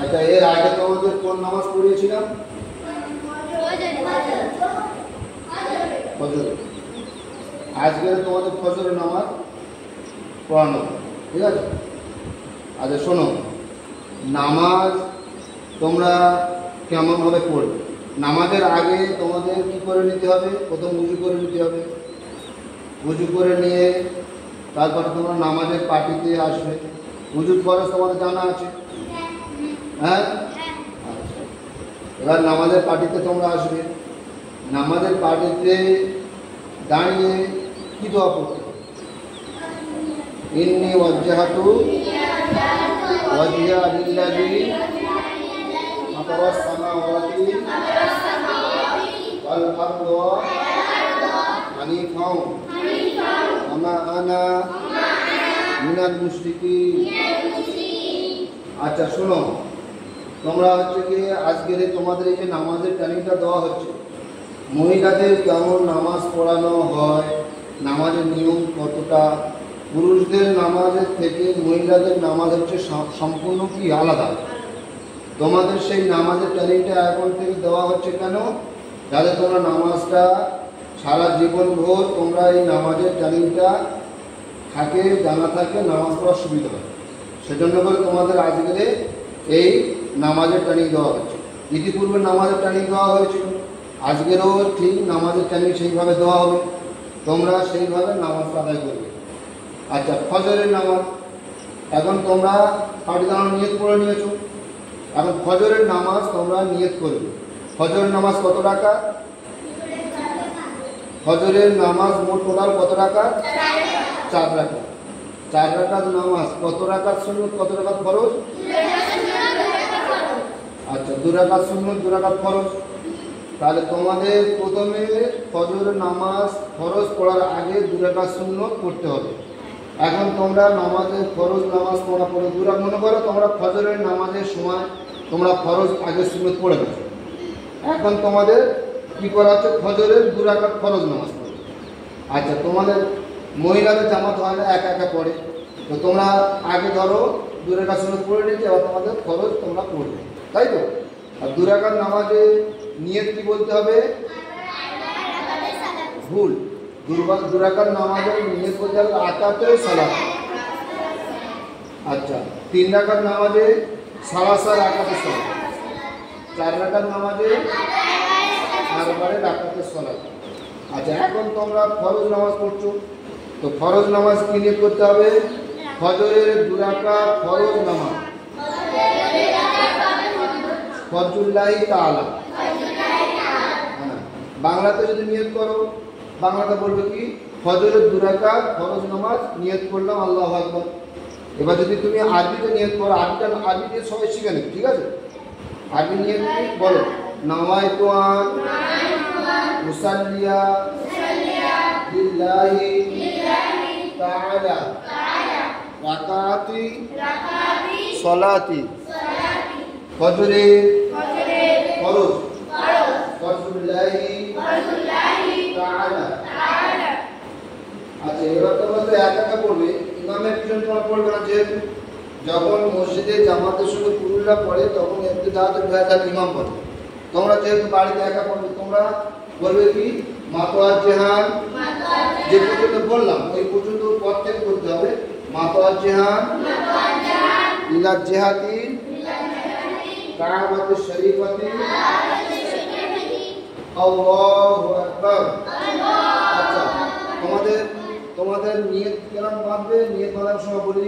আচ্ছা, এর আগে তোমাদের কোন নামাজ পড়িয়েছিলাম? ফজর। আজকে তোমাদের ফজরের নামাজ পড়ানো, ঠিক আছে? আচ্ছা শোনো, নামাজ তোমরা কেমনভাবে পড়বে? নামাজের আগে তোমাদের কি করে নিতে হবে? প্রথম উজু করে নিতে হবে। উজু করে নিয়ে তারপরে তোমরা নামাজের পার্টিতে আসবে। উজুর ফরজ তোমাদের জানা আছে, হ্যাঁ? আচ্ছা, এবার নামাজের পার্টিতে তোমরা আসবে। নামাজের পার্টিতে দাঁড়িয়ে কি দোয়া পড়তে হবে? ইন্নী ওয়াজ্জাহাতু ওয়াজহিয়া লিল্লাযী ফাতারাস সামাওয়াতি ওয়াল আরদা হানিফাও ওয়া মা আনা মিনাল মুশরিকিন। আচ্ছা শোনো, তোমরা হচ্ছে কি আজকের তোমাদের এই যে নামাজের ট্রেনিংটা দেওয়া হচ্ছে, মহিলাদের কেমন নামাজ পড়ানো হয়, নামাজের নিয়ম কতটা, পুরুষদের নামাজের থেকে মহিলাদের নামাজ হচ্ছে সম্পূর্ণ কি আলাদা। তোমাদের সেই নামাজের ট্রেনিংটা এখন থেকে দেওয়া হচ্ছে কেন? যাতে তোমরা নামাজটা সারা জীবন ভোর তোমরা এই নামাজের ট্রেনিংটা থাকে, জানা থাকে, নামাজ পড়ার সুবিধা হয়। সেজন্য করে তোমাদের আজকের এই নামাজের ট্রেনিং দেওয়া হচ্ছে। ইতিপূর্বে নামাজের ট্রেনিং দেওয়া হয়েছিল, আজকেরও ঠিক নামাজের ট্রেনিং সেইভাবে দেওয়া হবে, তোমরা সেইভাবে নামাজ আদায় করবে। আচ্ছা, ফজরের নামাজ এখন তোমরা পাটি দাঁড়ানো নিয়ত করে নিয়েছো। এখন ফজরের নামাজ তোমরা নিয়ত করবে। ফজরের নামাজ কত রাকাত? ফজরের নামাজ মোট টোটাল কত রাকাত? 4 রাকাত। 4 রাকাত নামাজ কত রাকাত সুন্নত, কত রাকাত ফরজ? আচ্ছা, 2 রাকাত সুন্নত, 2 রাকাত ফরজ। তাহলে তোমাদের প্রথমে ফজরের নামাজ ফরজ পড়ার আগে 2 রাকাত সুন্নত পড়তে হবে। এখন তোমরা নামাজের ফরজ নামাজ পড়া পড়ে 2 রাকাত, মনে করো তোমরা ফজরের নামাজের সময় তোমরা ফরজ আগে সুন্নত পড়ে গেছো। এখন তোমাদের কি করা হচ্ছে? ফজরের 2 রাকাত ফরজ নামাজ পড়ে। আচ্ছা, তোমাদের মহিলাদের জামাত হয় না, একা একা পড়ে, তো তোমরা আগে ধরো 2 রাকাত সুন্নত পড়ে নিচ্ছি, এবার তোমাদের ফরজ তোমরা পড়বে, তাই তো? আর 2 রাকাত নামাজে নিয়ত কি বলতে হবে? ভুল। 2 রাকাত নামাজে নিয়ত বলতে হবে রাকাতে সালাত। আচ্ছা, 3 রাকাত নামাজে সালাসা রাকাতে সালাত। 4 রাকাত নামাজে আরবারে রাকাতে সালাত। আচ্ছা, এখন তোমরা ফরজ নামাজ পড়ছো, তো ফরজ নামাজ কি নিয়ত করতে হবে? ফজরের 2 রাকাত ফরজ নামাজ, ফজলুল্লাহি তাআলা। হ্যাঁ, বাংলাতে যদি নিয়ত করো, বাংলাতে বলবে কি? ফজরের 2 রাকাত ফরজ নামাজ নিয়ত করলাম, আল্লাহু আকবার। এবার যদি তুমি আরবিতে নিয়ত করো, আরবি দিয়ে সবাই শিখে নেবে, ঠিক আছে? আরবি নিয়ত কি বলো? নাওয়াইতু আন মুসাল্লিয়া লিল্লাহি তাআলা রাকাতি সালাতি ফজরে ফরজ ফজলুল্লাহি তাআলা। আচ্ছা, এবার তোমরা তো একা একা পড়বে, ইমামের পিছনে তোমরা পড়বে না, যেহেতু যখন মসজিদে জামাতের সঙ্গে পুরুষরা পড়ে তখন ইবতিদাতুল বিদাত ইমাম পড়ে। তোমরা যেহেতু বাড়িতে একা পড়বে, তোমরা বলবে কি? মাতওয়াজ্জিহান, যে পর্যন্ত বললাম ওই পর্যন্ত পর থেকে বলতে হবে। মাতওয়াজ্জিহান ইলা জিহাতি কাবাতুশ শরীফাতি আল্লাহু আকবার। আচ্ছা, তোমাদের নিয়ত কেমন বাঁধবে? নিয়ত বাঁধার সময় বলি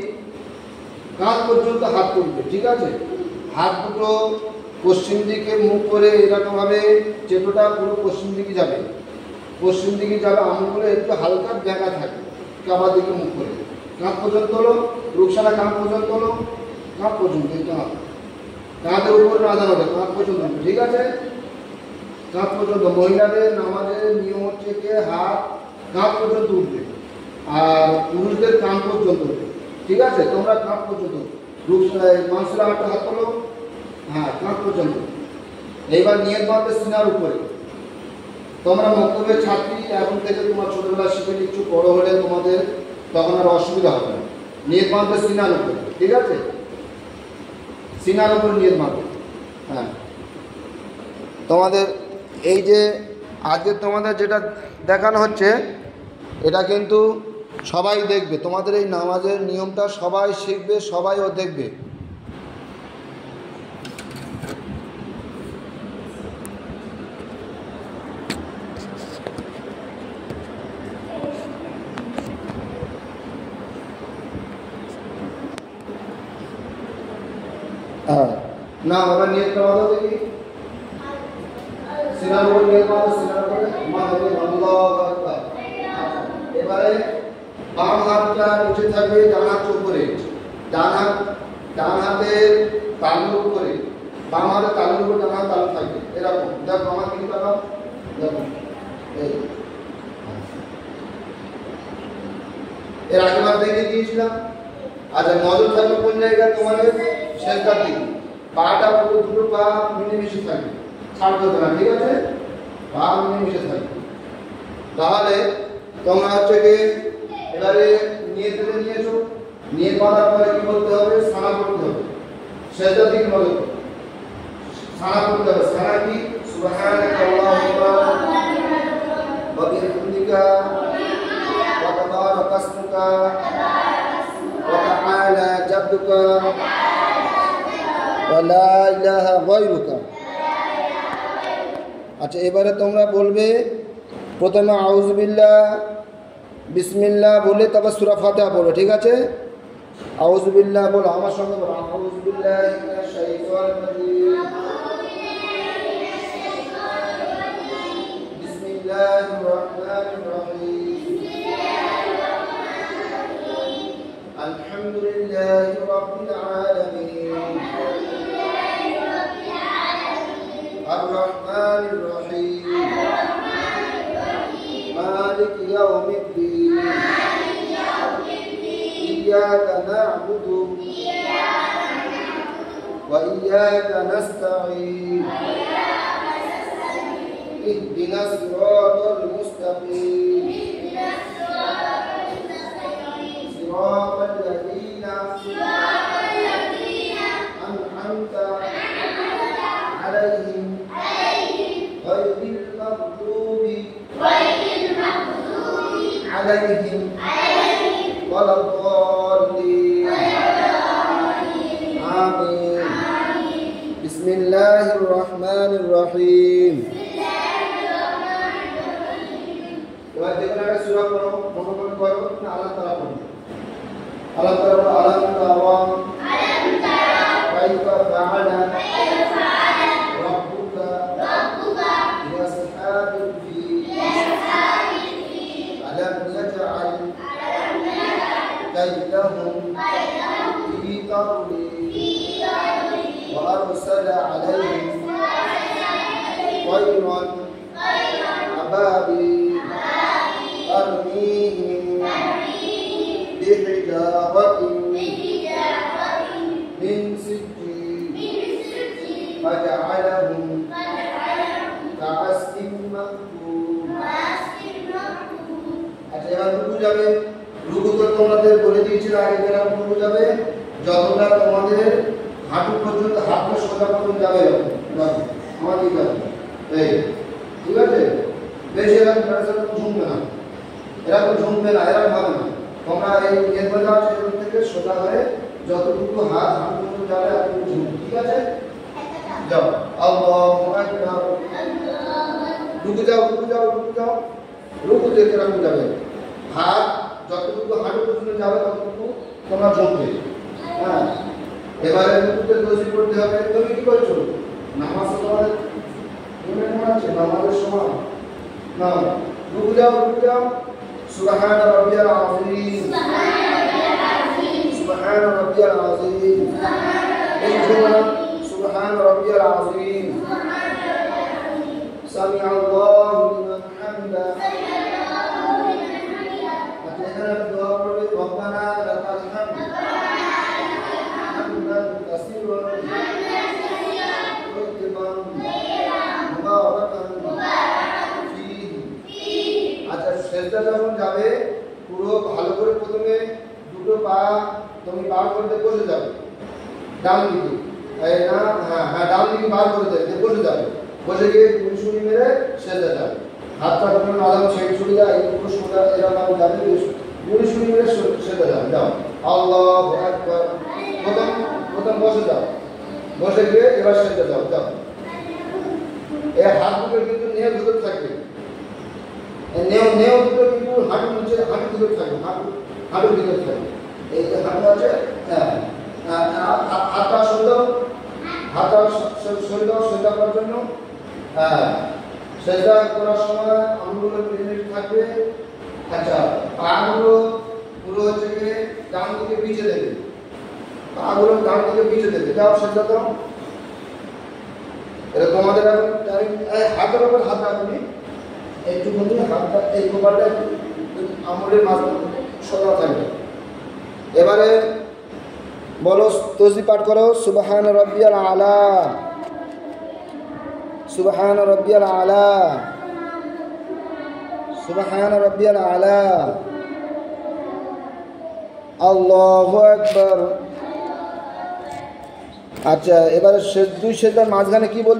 কাঁধ পর্যন্ত হাত তুলবে, ঠিক আছে? হাত দুটো পশ্চিম দিকে মুখ করে এরকমভাবে চেটোটা পুরো পশ্চিম দিকে যাবে, পশ্চিম দিকে যাবে, আঙুলগুলো একটু হালকা জায়গা থাকে, কাবার দিকে মুখ করে। কাঁধ পর্যন্ত হলো, রুকসানা কাঁধ পর্যন্ত হলো, কাঁধ পর্যন্ত, কাঁধের উপর না দাঁড়াবে, কাঁধ পর্যন্ত, ঠিক আছে? কাঁধ পর্যন্ত। মহিলাদের নামাজের নিয়ম হচ্ছে যে হাত কাঁধ পর্যন্ত উঠবে, আর পুরুষদের কান পর্যন্ত উঠবে, ঠিক আছে? তোমরা কাঁধ পর্যন্ত, মানুষের হাত হলো, হ্যাঁ, কাঁধ পর্যন্ত। এইবার নিয়ত বাঁধবে সিনার উপরে। তোমরা মক্তবের ছাত্রী, এখন থেকে তোমার ছোটবেলা শিখে নিচ্ছ, বড় হলে তোমাদের তখন আর অসুবিধা হবে না। নিয়ত বাঁধবে সিনার উপরে, ঠিক আছে? সিনার উপর নিয়ত মারবে। হ্যাঁ, তোমাদের এই যে আজকে তোমাদের যেটা দেখানো হচ্ছে এটা কিন্তু সবাই দেখবে, তোমাদের এই নামাজের নিয়মটা সবাই শিখবে, সবাইও দেখবে। হ্যাঁ, না ওরা নিয়ত করা দেখি সিনার উপর নিয়ত মারো, সিনার উপরে আল্লাহু আকবার। এবারে বাম হাতটা নিচে থাকবে, ডান হাত উপরে, ডান হাতের তালুর উপরে, বাম হাতের তালুর উপর ডান হাত তালু থাকবে এরকম। দেখো আমার কি দেখাও, দেখো এই এর আগেবার দেখে দিয়েছিলাম। আচ্ছা, নজর থাকবে কোন জায়গায়, তোমাদের শেষটার দিকে, পাটা পুরো দুটো পা মিলেমিশে থাকবে, ছাড় করতে না, ঠিক আছে? পা মিলেমিশে থাকবে। তাহলে তোমরা হচ্ছে কি এবারে নিয়ে তুলে নিয়েছো, নিয়ে করার পরে কি করতে হবে, সানা করতে হবে। শেষটার দিকে নজর করো, সানা করতে হবে। সানা কি? সুবহানাকা আল্লাহুম্মা ওয়া বিহামদিকা ওয়া তাবারাকা ইসমুকা ওয়া তাআলা জাদ্দুকা ওয়া লা ইলাহা গায়রুকা। আচ্ছা, এবারে তোমরা বলবে প্রথমে আউযুবিল্লাহ বিসমিল্লাহ বলে তারপর সূরা ফাতিহা পড়ো, ঠিক আছে? আউযুবিল্লাহ বলো, আমার সঙ্গে বলো, আউযুবিল্লাহি মিনাশ শাইতানির রাজিম, বিসমিল্লাহির রহমানির রহিম, আলহামদুলিল্লাহি রাব্বিল আলামিন, আর রহমানির রহিম, مالك يوم الدين، إياك نعبد وإياك نستعين، اهدنا الصراط المستقيم، صراط الذين أنعمت عليهم غير المغضوب عليهم ولا الضالين آمين بسم الله الرحمن الرحيم এবার দেখুন একটা সূরা পড়ো, মনোযোগ করো, না আলাদা তারা পড়ো, আলাদা তারা আলাদা তাওয়া কাইফা ফাআলা রাব্বুকা বিআসহাবিল ফিল আলাম ইয়াজআল কাইদাহুম ফি তাদলিল ওয়া আরসালা আলাইহিম طيرا أبابيل ترميهم بحجارة من سجيل فجعلهم كعصف مأكول। আচ্ছা, এবার রুকু যাবে। রুকু তো তোমাদের বলে দিয়েছিল আগে, যারা রুকু যাবে যতটা তোমাদের হাঁটু পর্যন্ত, হাঁটু সোজা পর্যন্ত যাবে, আমাদের যাবে এই, ঠিক আছে? বেশি এরকম ঝুমবে না, এরকম ঝুমবে না, এরকম হবে না। তোমরা এই এরপরে যাও সেখান থেকে সোজা হয়ে যতটুকু হাত হাঁটু পর্যন্ত যাবে এতটুকু ঝুমবে, ঠিক আছে? যাও, আল্লাহু আকবার। রুকু যাও, রুকু যাও, রুকু যাও। রুকু থেকে এরকম যাবে, হাত যতটুকু হাঁটু পর্যন্ত যাবে ততটুকু তোমরা ঝুমবে। হ্যাঁ, এবারে রুকুতে তসবিহ পড়তে হবে। তুমি কি করছো? নামাজ তোমাদের মনে আছে, নামাজের সময় না। রুকু যাও, রুকু যাও। সুবহান রাব্বিয়াল আযীম, সুবহান রাব্বিয়াল আযীম, সুবহান রাব্বিয়াল আযীম, সামি আল্লাহু লিমান হামিদা। এখানে দোয়া করবে, রব্বানা লাকাল হামদ হামদান কাসীরান তয়্যিবান মুবারাকান ফীহি। আচ্ছা, সেজদা যখন যাবে পুরো ভালো করে প্রথমে দুটো পা তুমি বার করতে বসে যাবে ডান দিকে, এই না, হ্যাঁ হ্যাঁ, ডান দিকে বার করে দেবে, বসে যাবে, বসে গিয়ে গুড়সুড়ি মেরে সেজদা যাবে, হাতটা কোনো আলাদা ছেড়ে ছুড়ে যায়, এই পুরো সোজা এরকম যাবে, গুড়সুড়ি মেরে সেজদা যাবে। যাও, আল্লাহু আকবার। প্রথম বসে যাও, বসে গিয়ে এবার সেজদা যাও। যাও, এই হাত দুটো কিন্তু নেও ভিতরে থাকবে, নেও দুটো কিন্তু হাঁটুর নিচে, হাঁটুর ভিতরে থাকবে, হাঁটুর ভিতরে থাকবে। এই যে হাঁটু আছে, হ্যাঁ, হাতটা সুন্দর, হাতটা সুন্দর সেটা করার জন্য, হ্যাঁ, সেটা করার সময় আঙুলগুলো মিলিমিট থাকবে। আচ্ছা, পাগুলো পুরো হচ্ছে গিয়ে ডান দিকে পিছিয়ে দেবে, পাগুলো ডান দিকে পিছিয়ে দেবে। যাও, সেটা দাও। এটা তোমাদের এখন হাতের ওপর হাত রাখবে, এইটুকুনি হাতটা, এই প্রকারটা আঙুলের মাঝে সোজা থাকবে। এবারে বলো, তসবিহ পাঠ করো, সুবহান রাব্বিয়াল আলা, সুবহান রাব্বিয়াল আলা, সুবহান রাব্বিয়াল আলা, আল্লাহু আকবার। আচ্ছা, এবারে দুই সেজদার মাঝখানে কি বলবে?